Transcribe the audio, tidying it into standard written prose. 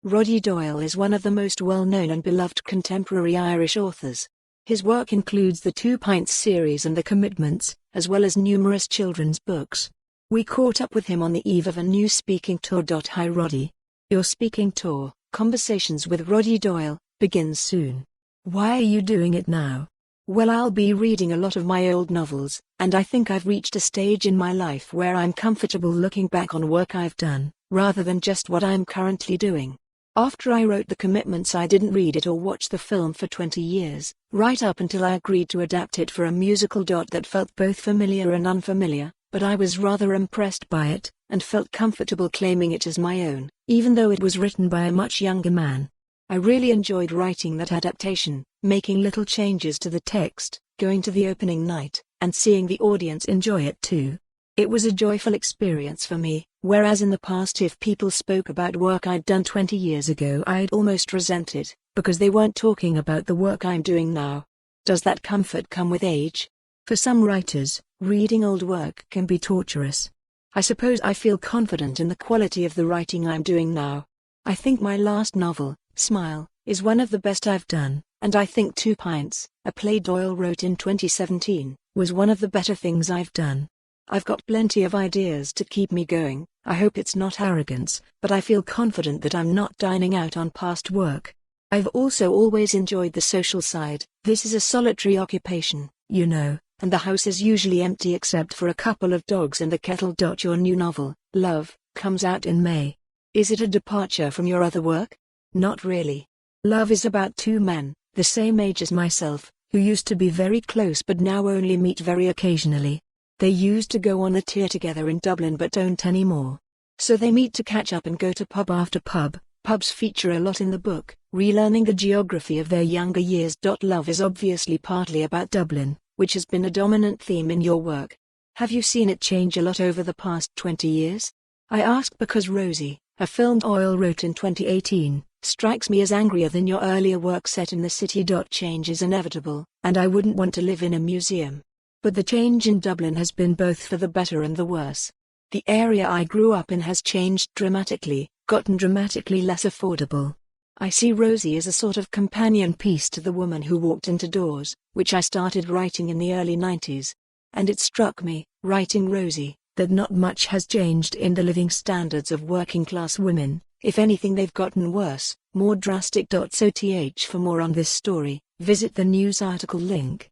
Roddy Doyle is one of the most well-known and beloved contemporary Irish authors. His work includes the Two Pints series and The Commitments, as well as numerous children's books. We caught up with him on the eve of a new speaking tour.Hi. Roddy. Your speaking tour, Conversations with Roddy Doyle, begins soon. Why are you doing it now? Well, I'll be reading a lot of my old novels, and I think I've reached a stage in my life where I'm comfortable looking back on work I've done, rather than just what I'm currently doing. After I wrote The Commitments, I didn't read it or watch the film for 20 years, right up until I agreed to adapt it for a musical.That felt both familiar and unfamiliar, but I was rather impressed by it, and felt comfortable claiming it as my own, even though it was written by a much younger man. I really enjoyed writing that adaptation, making little changes to the text, going to the opening night, and seeing the audience enjoy it too. It was a joyful experience for me, whereas in the past if people spoke about work I'd done 20 years ago I'd almost resent it, because they weren't talking about the work I'm doing now. Does that comfort come with age? For some writers, reading old work can be torturous. I suppose I feel confident in the quality of the writing I'm doing now. I think my last novel, Smile, is one of the best I've done, and I think Two Pints, a play Doyle wrote in 2017, was one of the better things I've done. I've got plenty of ideas to keep me going. I hope it's not arrogance, but I feel confident that I'm not dining out on past work. I've also always enjoyed the social side. This is a solitary occupation, you know, and the house is usually empty except for a couple of dogs, and the kettle.Your new novel, Love, comes out in May. Is it a departure from your other work? Not really. Love is about two men, the same age as myself, who used to be very close but now only meet very occasionally. They used to go on a tour together in Dublin but don't anymore. So they meet to catch up and go to pub after pub. Pubs feature a lot in the book, relearning the geography of their younger years. Love is obviously partly about Dublin, which has been a dominant theme in your work. Have you seen it change a lot over the past 20 years? I ask because Rosie, a film Doyle wrote in 2018, strikes me as angrier than your earlier work set in the city. Change is inevitable, and I wouldn't want to live in a museum. But the change in Dublin has been both for the better and the worse. The area I grew up in has changed dramatically, gotten dramatically less affordable. I see Rosie as a sort of companion piece to The Woman Who Walked Into Doors, which I started writing in the early 90s. And it struck me, writing Rosie, that not much has changed in the living standards of working-class women. If anything, they've gotten worse, more drastic. For more on this story, visit the news article link.